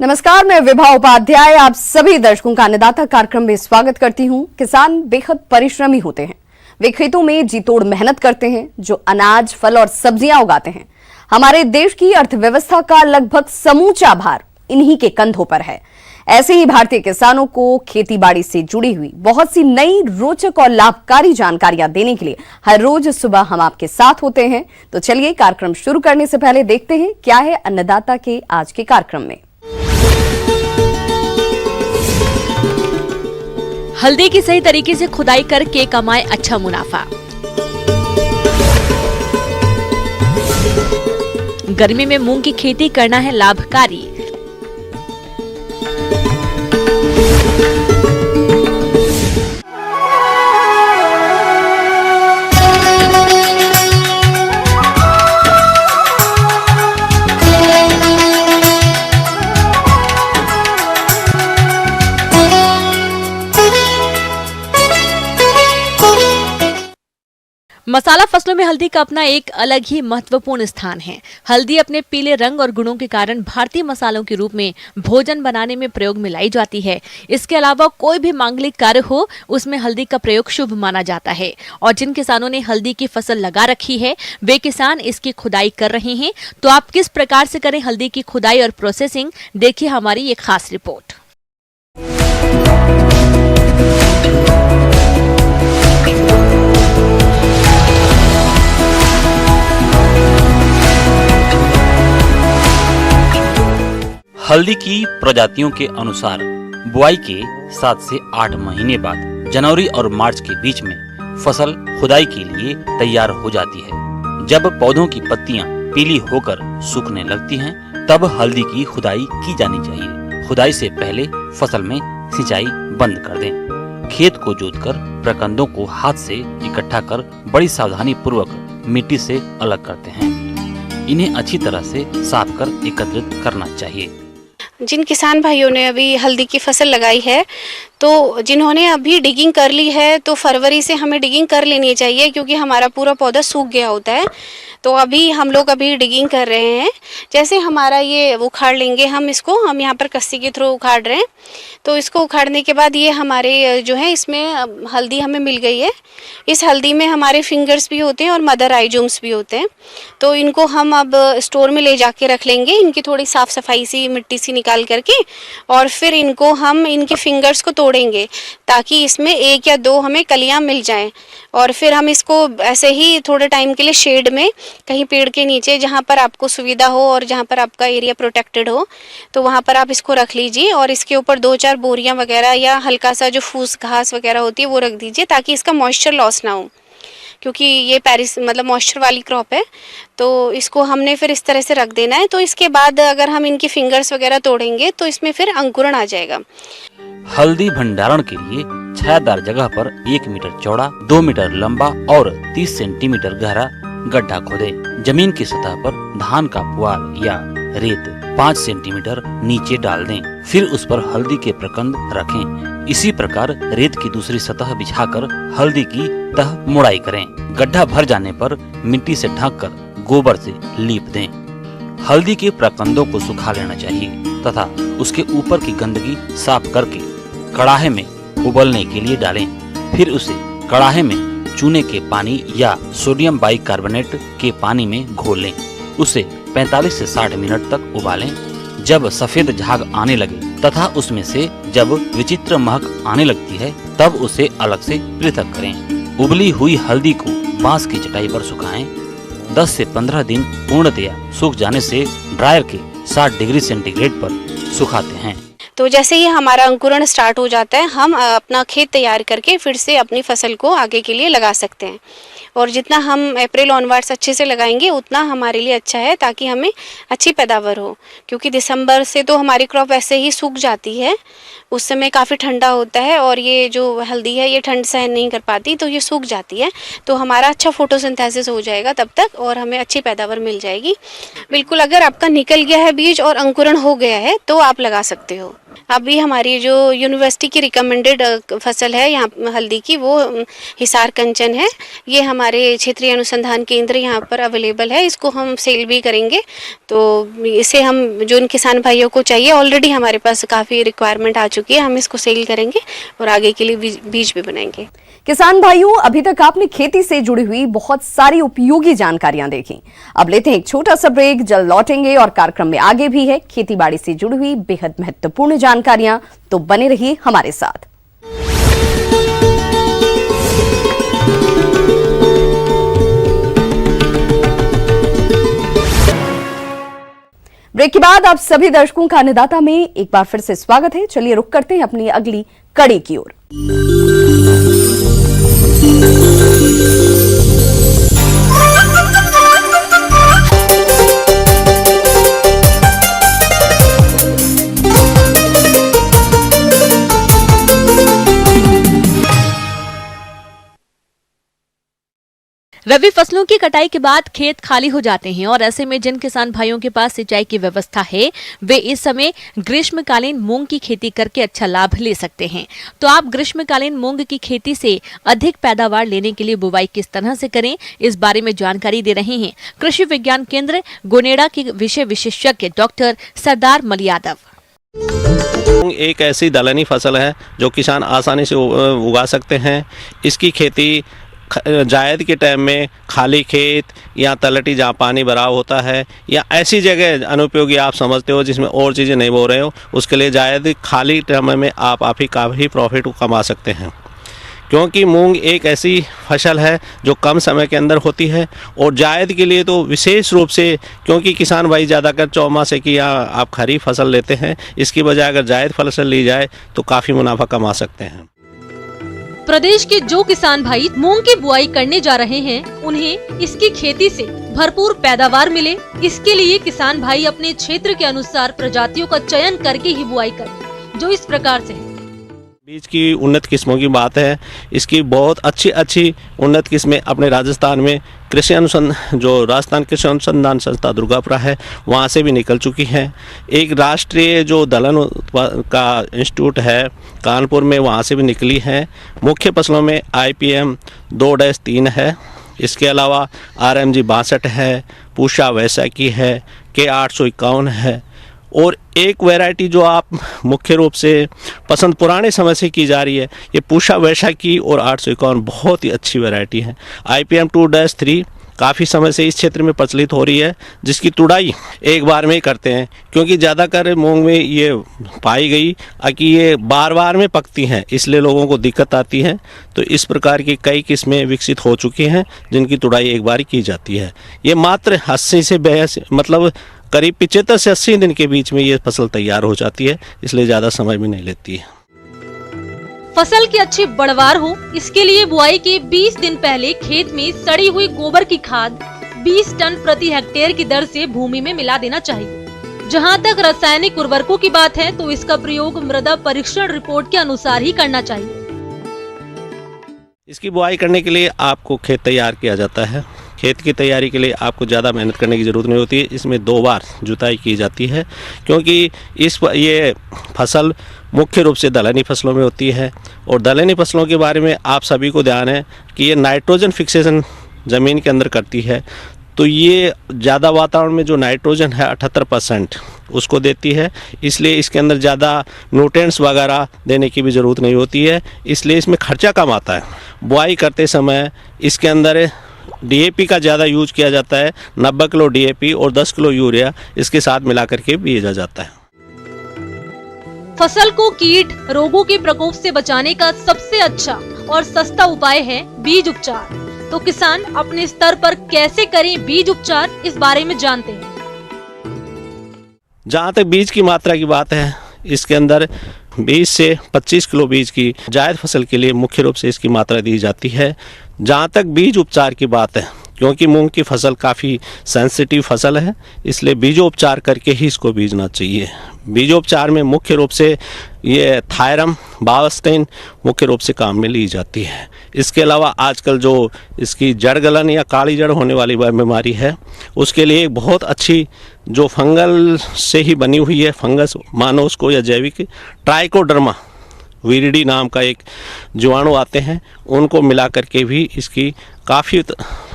नमस्कार, मैं विभा उपाध्याय आप सभी दर्शकों का अन्नदाता कार्यक्रम में स्वागत करती हूं। किसान बेहद परिश्रमी होते हैं। वे खेतों में जी तोड़ मेहनत करते हैं, जो अनाज, फल और सब्जियां उगाते हैं। हमारे देश की अर्थव्यवस्था का लगभग समूचा भार इन्हीं के कंधों पर है। ऐसे ही भारतीय किसानों को खेती बाड़ी से जुड़ी हुई बहुत सी नई, रोचक और लाभकारी जानकारियां देने के लिए हर रोज सुबह हम आपके साथ होते हैं। तो चलिए, कार्यक्रम शुरू करने से पहले देखते हैं क्या है अन्नदाता के आज के कार्यक्रम में। हल्दी की सही तरीके से खुदाई करके कमाए अच्छा मुनाफा। गर्मी में मूंग की खेती करना है लाभकारी। मसाला फसलों में हल्दी का अपना एक अलग ही महत्वपूर्ण स्थान है। हल्दी अपने पीले रंग और गुणों के कारण भारतीय मसालों के रूप में भोजन बनाने में प्रयोग में लाई जाती है। इसके अलावा कोई भी मांगलिक कार्य हो, उसमें हल्दी का प्रयोग शुभ माना जाता है। और जिन किसानों ने हल्दी की फसल लगा रखी है, वे किसान इसकी खुदाई कर रहे हैं। तो आप किस प्रकार से करें हल्दी की खुदाई और प्रोसेसिंग, देखिए हमारी एक खास रिपोर्ट। हल्दी की प्रजातियों के अनुसार बुआई के 7 से 8 महीने बाद जनवरी और मार्च के बीच में फसल खुदाई के लिए तैयार हो जाती है। जब पौधों की पत्तियां पीली होकर सूखने लगती हैं, तब हल्दी की खुदाई की जानी चाहिए। खुदाई से पहले फसल में सिंचाई बंद कर दें। खेत को जोतकर प्रकंदों को हाथ से इकट्ठा कर बड़ी सावधानी पूर्वक मिट्टी से अलग करते हैं। इन्हें अच्छी तरह से साफ कर एकत्रित करना चाहिए। जिन किसान भाइयों ने अभी हल्दी की फसल लगाई है, तो जिन्होंने अभी डिगिंग कर ली है, तो फरवरी से हमें डिगिंग कर लेनी चाहिए, क्योंकि हमारा पूरा पौधा सूख गया होता है। तो अभी हम लोग डिगिंग कर रहे हैं। जैसे हमारा ये उखाड़ लेंगे हम यहाँ पर कस्सी के थ्रू उखाड़ रहे हैं। तो इसको उखाड़ने के बाद ये हमारे जो है, इसमें हल्दी हमें मिल गई है। इस हल्दी में हमारे फिंगर्स भी होते हैं और मदर आइजोम्स भी होते हैं। तो इनको हम अब स्टोर में ले जाके रख लेंगे, इनकी थोड़ी साफ सफाई सी मिट्टी सी निकाल करके, और फिर इनको हम इनके फिंगर्स को तोड़ेंगे ताकि इसमें 1 या 2 हमें कलियां मिल जाएं। और फिर हम इसको ऐसे ही थोड़े टाइम के लिए शेड में, कहीं पेड़ के नीचे, जहाँ पर आपको सुविधा हो और जहाँ पर आपका एरिया प्रोटेक्टेड हो, तो वहाँ पर आप इसको रख लीजिए। और इसके ऊपर 2-4 बोरियां वगैरह या हल्का सा जो फूस घास वगैरह होती है वो रख दीजिए, ताकि इसका मॉइस्चर लॉस ना हो, क्योंकि ये मॉइस्चर वाली क्रॉप है। तो इसको हमने फिर इस तरह से रख देना है। तो इसके बाद अगर हम इनकी फिंगर्स वगैरह तोड़ेंगे तो इसमें फिर अंकुरण आ जाएगा। हल्दी भंडारण के लिए छायादार जगह पर 1 मीटर चौड़ा, 2 मीटर लंबा और 30 सेंटीमीटर गहरा गड्ढा खोदें। जमीन की सतह पर धान का पुआल या रेत 5 सेंटीमीटर नीचे डाल दें। फिर उस पर हल्दी के प्रकंद रखें। इसी प्रकार रेत की दूसरी सतह बिछाकर हल्दी की तह मुड़ाई करें। गड्ढा भर जाने पर मिट्टी से ढककर गोबर से लीप दें। हल्दी के प्रकंदों को सुखा लेना चाहिए तथा उसके ऊपर की गंदगी साफ करके कड़ाहे में उबलने के लिए डालें। फिर उसे कड़ाहे में चूने के पानी या सोडियम बाइकार्बोनेट के पानी में घोल लें। उसे 45 से 60 मिनट तक उबालें। जब सफेद झाग आने लगे तथा उसमें से जब विचित्र महक आने लगती है, तब उसे अलग से पृथक करें। उबली हुई हल्दी को बांस की चटाई पर सुखाएं। 10 से 15 दिन पूर्णतया सूख जाने से ड्रायर के 60 डिग्री सेंटीग्रेड पर सुखाते हैं। तो जैसे ही हमारा अंकुरण स्टार्ट हो जाता है, हम अपना खेत तैयार करके फिर से अपनी फसल को आगे के लिए लगा सकते हैं। और जितना हम अप्रैल ऑनवर्ड्स अच्छे से लगाएंगे, उतना हमारे लिए अच्छा है, ताकि हमें अच्छी पैदावार हो। क्योंकि दिसंबर से तो हमारी क्रॉप ऐसे ही सूख जाती है, उस समय काफ़ी ठंडा होता है और ये जो हल्दी है ये ठंड सहन नहीं कर पाती, तो ये सूख जाती है। तो हमारा अच्छा फोटोसिंथेसिस हो जाएगा तब तक, और हमें अच्छी पैदावार मिल जाएगी। बिल्कुल, अगर आपका निकल गया है बीज और अंकुरण हो गया है, तो आप लगा सकते हो। अभी हमारी जो यूनिवर्सिटी की रिकमेंडेड फसल है यहाँ हल्दी की, वो हिसार कंचन है। ये हमारे क्षेत्रीय अनुसंधान केंद्र यहाँ पर अवेलेबल है, इसको हम सेल भी करेंगे। तो इसे हम जो इन किसान भाइयों को चाहिए, ऑलरेडी हमारे पास काफ़ी रिक्वायरमेंट आ चुकी है, हम इसको सेल करेंगे और आगे के लिए बीज भी बनाएंगे। किसान भाइयों, अभी तक आपने खेती से जुड़ी हुई बहुत सारी उपयोगी जानकारियां देखी। अब लेते हैं एक छोटा सा ब्रेक, जल्द लौटेंगे और कार्यक्रम में आगे भी है खेती बाड़ी से जुड़ी हुई बेहद महत्वपूर्ण जानकारियां, तो बने रहिए हमारे साथ। ब्रेक के बाद आप सभी दर्शकों का अन्नदाता में एक बार फिर से स्वागत है। चलिए रुक करते हैं अपनी अगली कड़ी की ओर। रबी फसलों की कटाई के बाद खेत खाली हो जाते हैं और ऐसे में जिन किसान भाइयों के पास सिंचाई की व्यवस्था है, वे इस समय ग्रीष्मकालीन मूंग की खेती करके अच्छा लाभ ले सकते हैं। तो आप ग्रीष्मकालीन मूंग की खेती से अधिक पैदावार लेने के लिए बुवाई किस तरह से करें, इस बारे में जानकारी दे रहे हैं कृषि विज्ञान केंद्र गोनेडा के विषय विशेषज्ञ डॉक्टर सरदार मल यादव। मूंग एक ऐसी दलहनी फसल है जो किसान आसानी से उगा सकते हैं। इसकी खेती जायद के टाइम में खाली खेत या तलटी जहाँ पानी भरा होता है या ऐसी जगह अनुपयोगी आप समझते हो जिसमें और चीज़ें नहीं बो रहे हो, उसके लिए जायद खाली टाइम में आप ही काफ़ी प्रॉफिट कमा सकते हैं। क्योंकि मूंग एक ऐसी फसल है जो कम समय के अंदर होती है और जायद के लिए तो विशेष रूप से, क्योंकि किसान भाई ज़्यादातर चौमासे की या आप खरीफ फसल लेते हैं, इसकी बजाय अगर जायद फसल ली जाए तो काफ़ी मुनाफा कमा सकते हैं। प्रदेश के जो किसान भाई मूंग की बुआई करने जा रहे हैं, उन्हें इसकी खेती से भरपूर पैदावार मिले, इसके लिए किसान भाई अपने क्षेत्र के अनुसार प्रजातियों का चयन करके ही बुआई करें, जो इस प्रकार से है। बीज की उन्नत किस्मों की बात है, इसकी बहुत अच्छी उन्नत किस्में अपने राजस्थान में राजस्थान कृषि अनुसंधान संस्था दुर्गापुरा है, वहाँ से भी निकल चुकी हैं। एक राष्ट्रीय जो दलहन का इंस्टीट्यूट है कानपुर में, वहाँ से भी निकली हैं। मुख्य फसलों में IPM 2-3 है, इसके अलावा RMG 62 है, पूषा वैशाखी है, K 851 है और एक वैरायटी जो आप मुख्य रूप से पसंद पुराने समय से की जा रही है, ये पूषा वैशाखी और 851 बहुत ही अच्छी वैरायटी है। IPM 2-3 काफ़ी समय से इस क्षेत्र में प्रचलित हो रही है, जिसकी तुड़ाई एक बार में ही करते हैं, क्योंकि ज़्यादातर मूंग में ये पाई गई कि ये बार में पकती हैं, इसलिए लोगों को दिक्कत आती है। तो इस प्रकार की कई किस्में विकसित हो चुकी हैं जिनकी तुड़ाई एक बार की जाती है। ये मात्र 80 से 82 करीब 75 से 80 दिन के बीच में ये फसल तैयार हो जाती है, इसलिए ज़्यादा समय भी नहीं लेती है। फसल की अच्छी बढ़वार हो, इसके लिए बुआई के 20 दिन पहले खेत में सड़ी हुई गोबर की खाद 20 टन प्रति हेक्टेयर की दर से भूमि में मिला देना चाहिए। जहां तक रासायनिक उर्वरकों की बात है तो इसका प्रयोग मृदा परीक्षण रिपोर्ट के अनुसार ही करना चाहिए। इसकी बुआई करने के लिए आपको खेत तैयार किया जाता है। खेत की तैयारी के लिए आपको ज़्यादा मेहनत करने की ज़रूरत नहीं होती है। इसमें 2 बार जुताई की जाती है, क्योंकि ये फसल मुख्य रूप से दलहनी फसलों में होती है और दलहनी फसलों के बारे में आप सभी को ध्यान है कि ये नाइट्रोजन फिक्सेशन ज़मीन के अंदर करती है। तो ये ज़्यादा वातावरण में जो नाइट्रोजन है 78% उसको देती है, इसलिए इसके अंदर ज़्यादा न्यूट्रिएंट्स वगैरह देने की भी ज़रूरत नहीं होती है, इसलिए इसमें खर्चा कम आता है। बुआई करते समय इसके अंदर DAP का ज़्यादा यूज किया जाता है। 90 किलो DAP और 10 किलो यूरिया इसके साथ मिला करके भेजा जाता है। फसल को कीट रोगों के प्रकोप से बचाने का सबसे अच्छा और सस्ता उपाय है बीज उपचार। तो किसान अपने स्तर पर कैसे करें बीज उपचार, इस बारे में जानते हैं। जहाँ तक बीज की मात्रा की बात है, इसके अंदर 20 से 25 किलो बीज की जायद फसल के लिए मुख्य रूप से इसकी मात्रा दी जाती है। जहाँ तक बीज उपचार की बात है क्योंकि मूंग की फसल काफ़ी सेंसिटिव फसल है, इसलिए बीजोपचार करके ही इसको बीजना चाहिए। बीजोपचार में मुख्य रूप से ये थायरम, बावस्टेन मुख्य रूप से काम में ली जाती है। इसके अलावा आजकल जो इसकी जड़ गलन या काली जड़ होने वाली बीमारी है, उसके लिए एक बहुत अच्छी जो फंगल से ही बनी हुई है, फंगस मानो उसको या जैविक, ट्राइकोडर्मा वीरिडी नाम का एक जीवाणु आते हैं, उनको मिला करके भी इसकी काफ़ी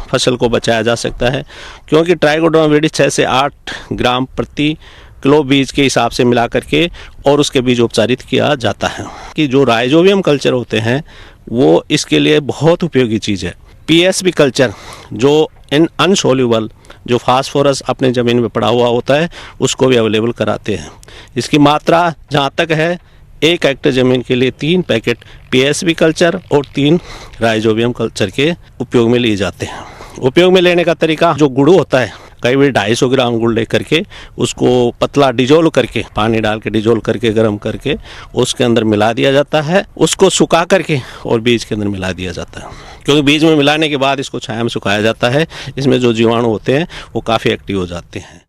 फसल को बचाया जा सकता है। क्योंकि ट्राइकोडर्मा वीरिडी 6 से 8 ग्राम प्रति किलो बीज के हिसाब से मिला करके और उसके बीज उपचारित किया जाता है। कि जो राइजोबियम कल्चर होते हैं वो इसके लिए बहुत उपयोगी चीज़ है। पीएसबी कल्चर जो इन अनसोल्यूबल जो फास्फोरस अपने ज़मीन में पड़ा हुआ होता है उसको भी अवेलेबल कराते हैं। इसकी मात्रा जहाँ तक है 1 हेक्टेयर ज़मीन के लिए 3 पैकेट पीएसबी कल्चर और 3 राइजोबियम कल्चर के उपयोग में लिए जाते हैं। उपयोग में लेने का तरीका, जो गुड़ होता है कई बार 250 ग्राम गुड़ लेकर के उसको पतला डिजोल्व करके, पानी डाल के डिजोल्व करके गर्म करके उसके अंदर मिला दिया जाता है। उसको सुखा करके और बीज के अंदर मिला दिया जाता है, क्योंकि बीज में मिलाने के बाद इसको छाया में सुखाया जाता है। इसमें जो जीवाणु होते हैं वो काफ़ी एक्टिव हो जाते हैं।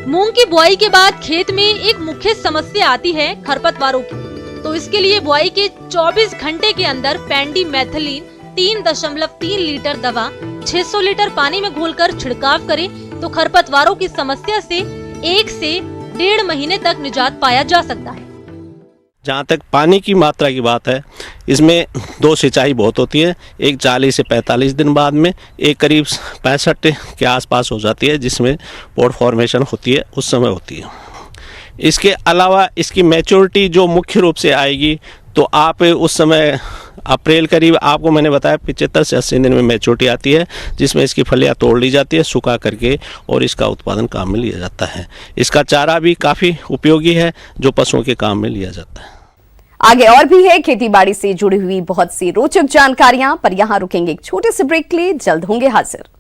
मूंग की बुआई के बाद खेत में एक मुख्य समस्या आती है खरपतवारों की। तो इसके लिए बुआई के 24 घंटे के अंदर पेंडिमेथिलीन 3.3 लीटर दवा 600 लीटर पानी में घोलकर छिड़काव करें तो खरपतवारों की समस्या से 1 से 1.5 महीने तक निजात पाया जा सकता है। जहाँ तक पानी की मात्रा की बात है, इसमें 2 सिंचाई बहुत होती है। एक 40 से 45 दिन बाद में, एक करीब 65 के आसपास हो जाती है, जिसमें पॉट फॉर्मेशन होती है, उस समय होती है। इसके अलावा इसकी मैच्योरिटी जो मुख्य रूप से आएगी तो आप उस समय अप्रैल करीब, आपको मैंने बताया 75 से 80 दिन में मैच्योरिटी आती है, जिसमें इसकी फलियां तोड़ ली जाती है सुखा करके और इसका उत्पादन काम में लिया जाता है। इसका चारा भी काफ़ी उपयोगी है जो पशुओं के काम में लिया जाता है। आगे और भी है खेती बाड़ी से जुड़ी हुई बहुत सी रोचक जानकारियां, पर यहां रुकेंगे एक छोटे से ब्रेक के लिए, जल्द होंगे हाजिर।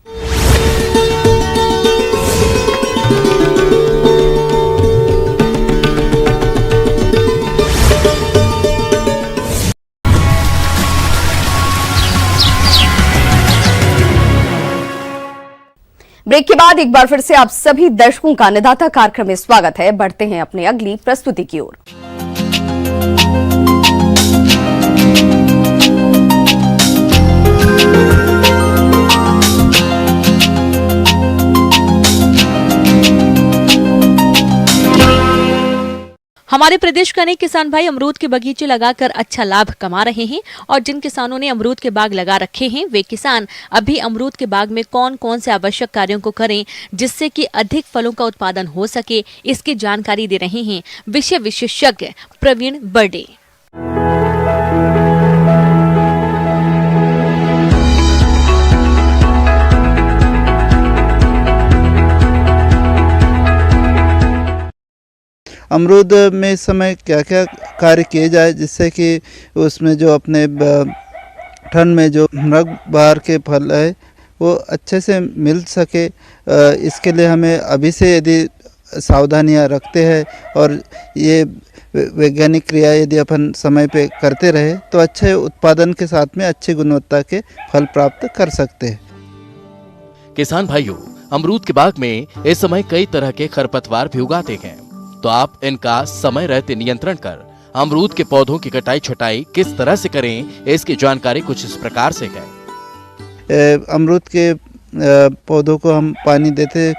ब्रेक के बाद एक बार फिर से आप सभी दर्शकों का अन्नदाता कार्यक्रम में स्वागत है। बढ़ते हैं अपने अगली प्रस्तुति की ओर। हमारे प्रदेश के अनेक किसान भाई अमरूद के बगीचे लगाकर अच्छा लाभ कमा रहे हैं और जिन किसानों ने अमरूद के बाग लगा रखे हैं वे किसान अभी अमरूद के बाग में कौन कौन से आवश्यक कार्यों को करें जिससे कि अधिक फलों का उत्पादन हो सके, इसकी जानकारी दे रहे हैं विषय विशेषज्ञ प्रवीण बर्डे। अमरूद में इस समय क्या क्या कार्य किए जाए जिससे कि उसमें जो अपने ठंड में जो रंग बहार के फल है वो अच्छे से मिल सके, इसके लिए हमें अभी से यदि सावधानियां रखते हैं और ये वैज्ञानिक क्रिया यदि अपन समय पे करते रहे तो अच्छे उत्पादन के साथ में अच्छी गुणवत्ता के फल प्राप्त कर सकते हैं। किसान भाइयों, अमरूद के बाग में इस समय कई तरह के खरपतवार भी उगाते हैं, तो आप इनका समय रहते नियंत्रण कर अमरूद के पौधों की कटाई छटाई किस तरह से करें, इसकी जानकारी कुछ इस प्रकार से है। अमरूद के पौधों को हम पानी देते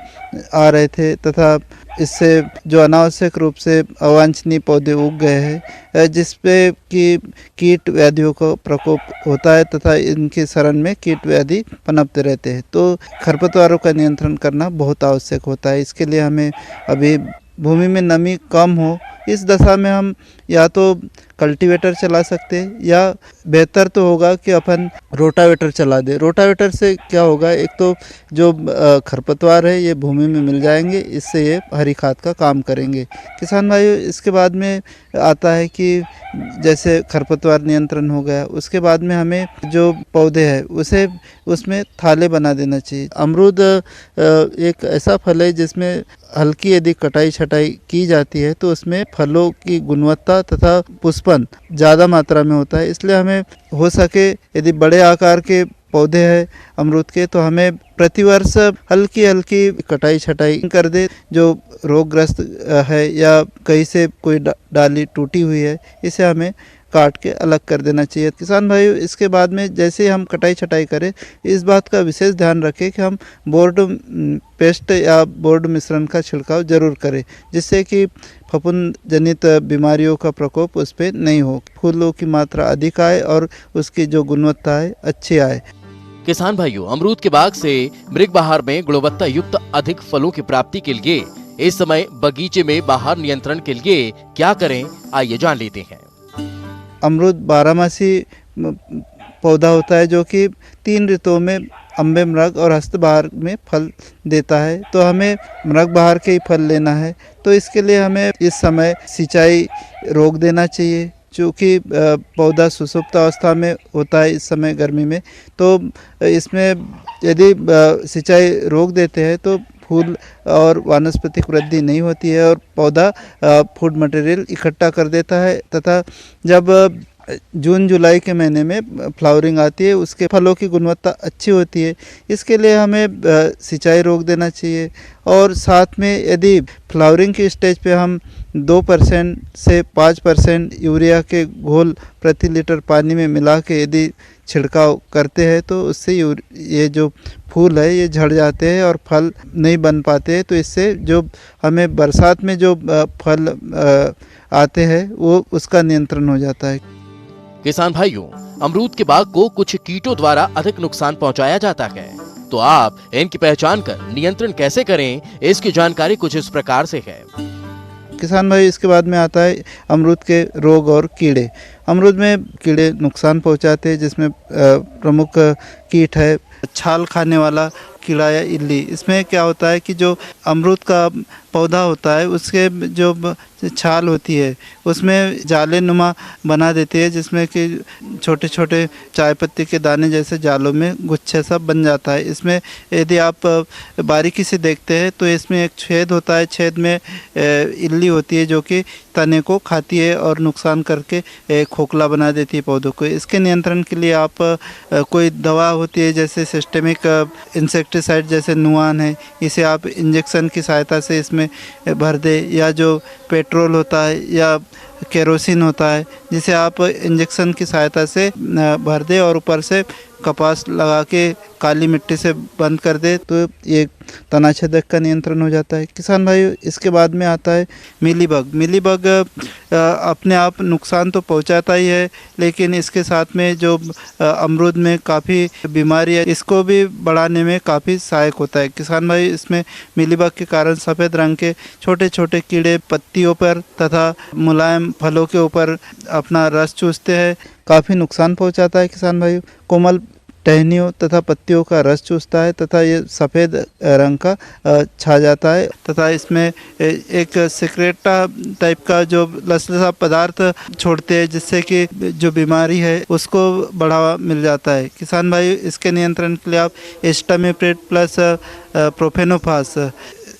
आ रहे थे तथा इससे जो अनावश्यक रूप से अवांछनीय पौधे उग गए हैं जिसपे कि कीट व्याधियों का प्रकोप होता है तथा इनके शरण में कीट व्याधि पनपते रहते हैं, तो खरपतवारों का नियंत्रण करना बहुत आवश्यक होता है। इसके लिए हमें अभी भूमि में नमी कम हो, इस दशा में हम या तो कल्टीवेटर चला सकते हैं या बेहतर तो होगा कि अपन रोटावेटर चला दें। रोटावेटर से क्या होगा, एक तो जो खरपतवार है ये भूमि में मिल जाएंगे, इससे ये हरी खाद का काम करेंगे। किसान भाइयों, इसके बाद में आता है कि जैसे खरपतवार नियंत्रण हो गया, उसके बाद में हमें जो पौधे हैं उसे उसमें थाले बना देना चाहिए। अमरूद एक ऐसा फल है जिसमें हल्की यदि कटाई छटाई की जाती है तो उसमें फलों की गुणवत्ता तथा पुष्पन ज़्यादा मात्रा में होता है, इसलिए हमें हो सके यदि बड़े आकार के पौधे हैं अमरूद के, तो हमें प्रतिवर्ष हल्की हल्की कटाई छटाई कर दे। जो रोगग्रस्त है या कहीं से कोई डाली टूटी हुई है, इसे हमें काट के अलग कर देना चाहिए। किसान भाइयों, इसके बाद में जैसे हम कटाई छटाई करें, इस बात का विशेष ध्यान रखें कि हम बोर्ड पेस्ट या बोर्ड मिश्रण का छिड़काव जरूर करें, जिससे कि फफूंद जनित बीमारियों का प्रकोप उस पर नहीं हो, फूलों की मात्रा अधिक आए और उसकी जो गुणवत्ता है अच्छी आए। किसान भाइयों, अमरूद के बाग से मृग बहार में गुणवत्ता युक्त अधिक फलों की प्राप्ति के लिए इस समय बगीचे में बाहर नियंत्रण के लिए क्या करें, आइए जान लेते हैं। अमरूद बारहमासी पौधा होता है, जो कि 3 ऋतुओं में अम्बे, मृग और हस्तबहार में फल देता है। तो हमें मृग बहार के ही फल लेना है, तो इसके लिए हमें इस समय सिंचाई रोक देना चाहिए, चूँकि पौधा सुसुप्त अवस्था में होता है इस समय गर्मी में। तो इसमें यदि सिंचाई रोक देते हैं तो फूल और वानस्पतिक वृद्धि नहीं होती है और पौधा फूड मटेरियल इकट्ठा कर देता है, तथा जब जून जुलाई के महीने में फ्लावरिंग आती है, उसके फलों की गुणवत्ता अच्छी होती है। इसके लिए हमें सिंचाई रोक देना चाहिए। और साथ में यदि फ्लावरिंग की स्टेज पे हम 2% से 5% यूरिया के घोल प्रति लीटर पानी में मिला के यदि छिड़काव करते हैं, तो उससे ये जो फूल है ये झड़ जाते हैं और फल नहीं बन पाते हैं। तो इससे जो हमें बरसात में जो फल आते हैं वो उसका नियंत्रण हो जाता है। किसान भाइयों, अमरूद के बाग को कुछ कीटों द्वारा अधिक नुकसान पहुंचाया जाता है, तो आप इनकी पहचान कर नियंत्रण कैसे करें, इसकी जानकारी कुछ इस प्रकार से है। किसान भाई, इसके बाद में आता है अमरूद के रोग और कीड़े। अमरूद में कीड़े नुकसान पहुंचाते हैं, जिसमें प्रमुख कीट है छाल खाने वाला कीड़ा या इल्ली। इसमें क्या होता है कि जो अमरूद का पौधा होता है उसके जो छाल होती है उसमें जाले नुमा बना देती है, जिसमें कि छोटे छोटे चाय पत्ती के दाने जैसे जालों में गुच्छे सब बन जाता है। इसमें यदि आप बारीकी से देखते हैं तो इसमें एक छेद होता है, छेद में इल्ली होती है जो कि तने को खाती है और नुकसान करके खोखला बना देती है पौधों को। इसके नियंत्रण के लिए आप कोई दवा होती है जैसे सिस्टेमिक इंसेक्टिसाइड जैसे नुआन है, इसे आप इंजेक्शन की सहायता से इसमें भर दे, या जो पेट्रोल होता है या केरोसिन होता है जिसे आप इंजेक्शन की सहायता से भर दे और ऊपर से कपास लगा के काली मिट्टी से बंद कर दे, तो ये तनाछेदक का नियंत्रण हो जाता है। किसान भाई, इसके बाद में आता है मिलीबग। मिलीबग अपने आप नुकसान तो पहुंचाता ही है, लेकिन इसके साथ में जो अमरूद में काफ़ी बीमारी है इसको भी बढ़ाने में काफ़ी सहायक होता है। किसान भाई, इसमें मिलीबग के कारण सफ़ेद रंग के छोटे छोटे कीड़े पत्तियों पर तथा मुलायम फलों के ऊपर अपना रस चूसते हैं, काफ़ी नुकसान पहुंचाता है। किसान भाई, कोमल टहनियों तथा पत्तियों का रस चूसता है तथा ये सफ़ेद रंग का छा जाता है, तथा इसमें एक सिक्रेटा टाइप का जो लसलसा पदार्थ छोड़ते हैं, जिससे कि जो बीमारी है उसको बढ़ावा मिल जाता है। किसान भाई, इसके नियंत्रण के लिए आप एस्टामिप्रिड प्लस प्रोफेनोफास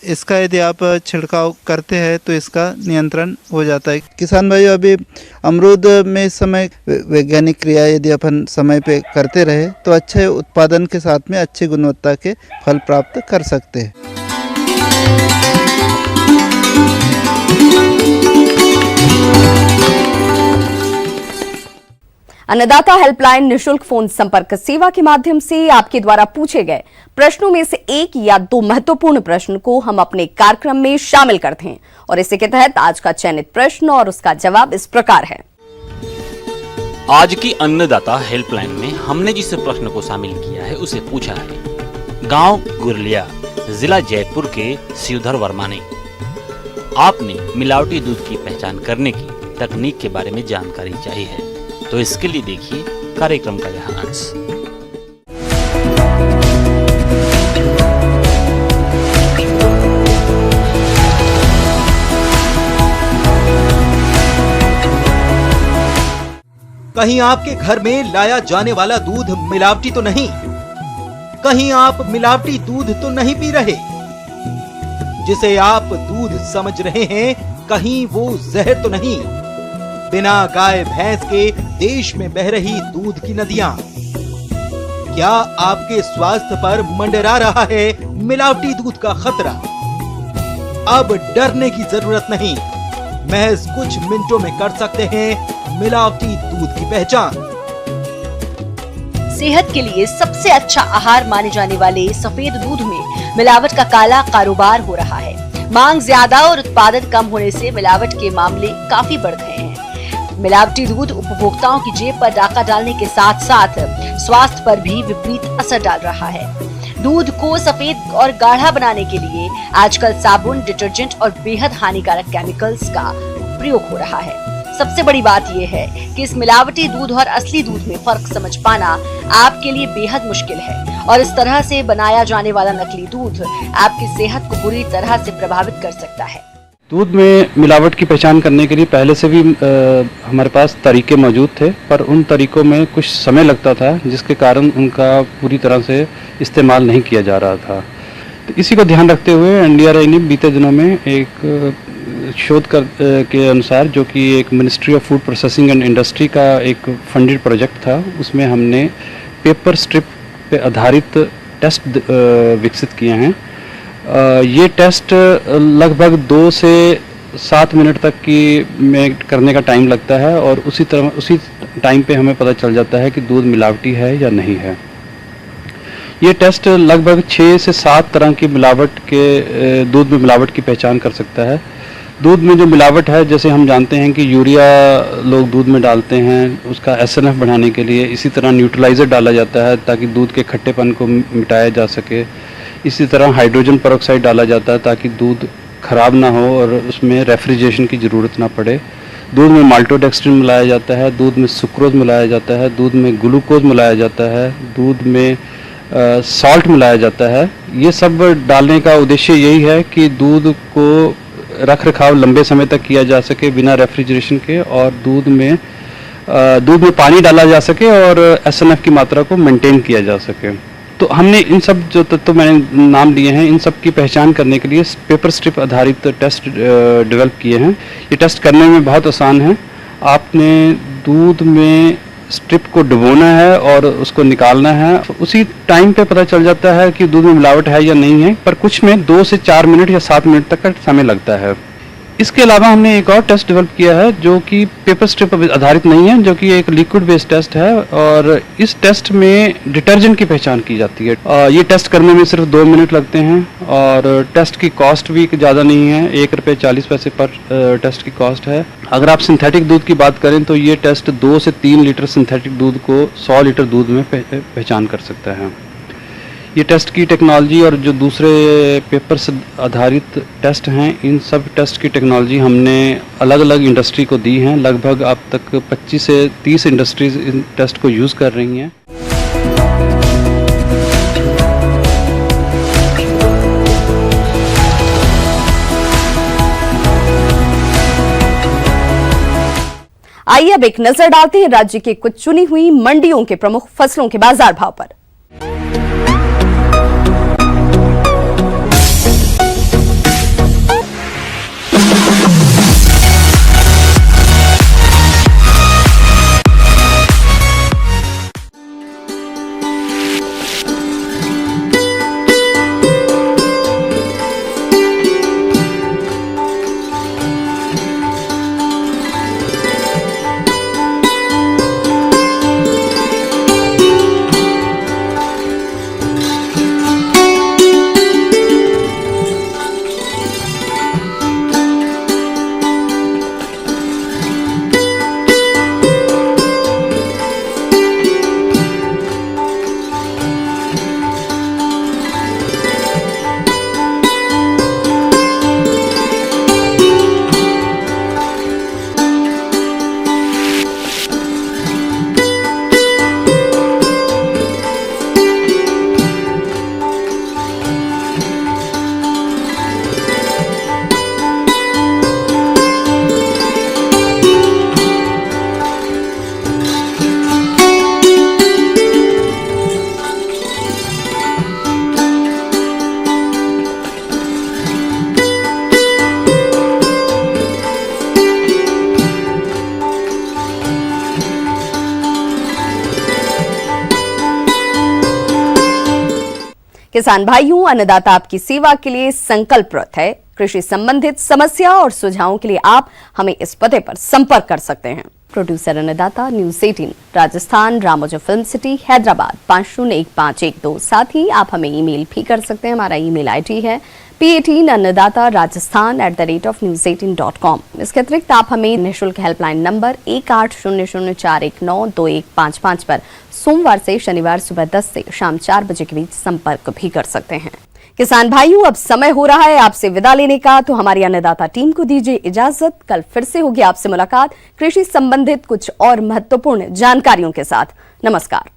इसका यदि आप छिड़काव करते हैं तो इसका नियंत्रण हो जाता है। किसान भाई, अभी अमरूद में इस समय वैज्ञानिक क्रिया यदि अपन समय पे करते रहे तो अच्छे उत्पादन के साथ में अच्छी गुणवत्ता के फल प्राप्त कर सकते हैं। अन्नदाता हेल्पलाइन निशुल्क फोन संपर्क सेवा के माध्यम से आपके द्वारा पूछे गए प्रश्नों में से 1 या 2 महत्वपूर्ण प्रश्न को हम अपने कार्यक्रम में शामिल करते हैं और इसी के तहत आज का चयनित प्रश्न और उसका जवाब इस प्रकार है। आज की अन्नदाता हेल्पलाइन में हमने जिस प्रश्न को शामिल किया है उसे पूछा है गांव गुरलिया, जिला जयपुर के शिवधर वर्मा ने। आपने मिलावटी दूध की पहचान करने की तकनीक के बारे में जानकारी चाहिए है, तो इसके लिए देखिए कार्यक्रम का यह अंश। कहीं आपके घर में लाया जाने वाला दूध मिलावटी तो नहीं? कहीं आप मिलावटी दूध तो नहीं पी रहे? जिसे आप दूध समझ रहे हैं, कहीं वो जहर तो नहीं? बिना गाय भैंस के देश में बह रही दूध की नदियां, क्या आपके स्वास्थ्य पर मंडरा रहा है मिलावटी दूध का खतरा? अब डरने की जरूरत नहीं, महज कुछ मिनटों में कर सकते हैं मिलावटी दूध की पहचान। सेहत के लिए सबसे अच्छा आहार माने जाने वाले सफेद दूध में मिलावट का काला कारोबार हो रहा है। मांग ज्यादा और उत्पादन कम होने से मिलावट के मामले काफी बढ़ गए हैं। मिलावटी दूध उपभोक्ताओं की जेब पर डाका डालने के साथ साथ स्वास्थ्य पर भी विपरीत असर डाल रहा है। दूध को सफेद और गाढ़ा बनाने के लिए आजकल साबुन, डिटर्जेंट और बेहद हानिकारक केमिकल्स का प्रयोग हो रहा है। सबसे बड़ी बात यह है कि इस मिलावटी दूध और असली दूध में फर्क समझ पाना आपके लिए बेहद मुश्किल है और इस तरह से बनाया जाने वाला नकली दूध आपकी सेहत को बुरी तरह से प्रभावित कर सकता है। दूध में मिलावट की पहचान करने के लिए पहले से भी हमारे पास तरीके मौजूद थे, पर उन तरीकों में कुछ समय लगता था जिसके कारण उनका पूरी तरह से इस्तेमाल नहीं किया जा रहा था। तो इसी को ध्यान रखते हुए NDRI ने बीते दिनों में एक शोध के अनुसार, जो कि एक ministry of food processing and industry का एक फंडेड प्रोजेक्ट था, उसमें हमने पेपर स्ट्रिप पे आधारित टेस्ट विकसित किए हैं। ये टेस्ट लगभग 2 से 7 मिनट तक की में करने का टाइम लगता है और उसी टाइम पे हमें पता चल जाता है कि दूध मिलावटी है या नहीं है। ये टेस्ट लगभग 6 से 7 तरह की मिलावट के दूध में मिलावट की पहचान कर सकता है। दूध में जो मिलावट है, जैसे हम जानते हैं कि यूरिया लोग दूध में डालते हैं उसका SNF बढ़ाने के लिए, इसी तरह न्यूट्रलाइज़र डाला जाता है ताकि दूध के खट्टेपन को मिटाया जा सके। इसी तरह हाइड्रोजन पेरोक्साइड डाला जाता है ताकि दूध खराब ना हो और उसमें रेफ्रिजरेशन की ज़रूरत ना पड़े। दूध में माल्टोडेक्स्ट्रिन मिलाया जाता है, दूध में सुक्रोज मिलाया जाता है, दूध में ग्लूकोज मिलाया जाता है, दूध में सॉल्ट मिलाया जाता है। ये सब डालने का उद्देश्य यही है कि दूध को रख रखाव लंबे समय तक किया जा सके बिना रेफ्रिजरेशन के, और दूध में पानी डाला जा सके और SNF की मात्रा को मेंटेन किया जा सके। तो हमने इन सब जो तत्व मैंने नाम लिए हैं, इन सब की पहचान करने के लिए पेपर स्ट्रिप आधारित टेस्ट डेवलप किए हैं। ये टेस्ट करने में बहुत आसान है। आपने दूध में स्ट्रिप को डुबोना है और उसको निकालना है। उसी टाइम पे पता चल जाता है कि दूध में मिलावट है या नहीं है, पर कुछ में 2 से 4 मिनट या 7 मिनट तक का समय लगता है। इसके अलावा हमने एक और टेस्ट डेवलप किया है जो कि पेपर स्ट्रिप आधारित नहीं है, जो कि एक लिक्विड बेस्ड टेस्ट है, और इस टेस्ट में डिटर्जेंट की पहचान की जाती है। ये टेस्ट करने में सिर्फ 2 मिनट लगते हैं और टेस्ट की कॉस्ट भी ज़्यादा नहीं है, ₹1.40 पर टेस्ट की कॉस्ट है। अगर आप सिंथेटिक दूध की बात करें तो ये टेस्ट 2 से 3 लीटर सिंथेटिक दूध को 100 लीटर दूध में पहचान कर सकता है। ये टेस्ट की टेक्नोलॉजी और जो दूसरे पेपर से आधारित टेस्ट हैं, इन सब टेस्ट की टेक्नोलॉजी हमने अलग अलग इंडस्ट्री को दी हैं। लगभग अब तक 25 से 30 इंडस्ट्रीज इन टेस्ट को यूज़ कर रही हैं। आइए अब एक नजर डालते हैं राज्य के कुछ चुनी हुई मंडियों के प्रमुख फसलों के बाजार भाव पर। किसान भाइयों, अन्नदाता आपकी सेवा के लिए संकल्परत है। कृषि संबंधित समस्या और सुझावों के लिए आप हमें इस पते पर संपर्क कर सकते हैं। प्रोड्यूसर अन्नदाता, news 18 Rajasthan, Ramoji film city, Hyderabad 501512। साथ ही आप हमें ईमेल भी कर सकते हैं। हमारा ईमेल आईडी है p18annadatarajasthan@news18.com। इसके अतिरिक्त आप हमें निःशुल्क हेल्पलाइन नंबर 180041912155 पर सोमवार से शनिवार सुबह 10 से शाम 4 बजे के बीच संपर्क भी कर सकते हैं। किसान भाइयों, अब समय हो रहा है आपसे विदा लेने का, तो हमारी अन्नदाता टीम को दीजिए इजाजत। कल फिर से होगी आपसे मुलाकात कृषि संबंधित कुछ और महत्वपूर्ण जानकारियों के साथ। नमस्कार।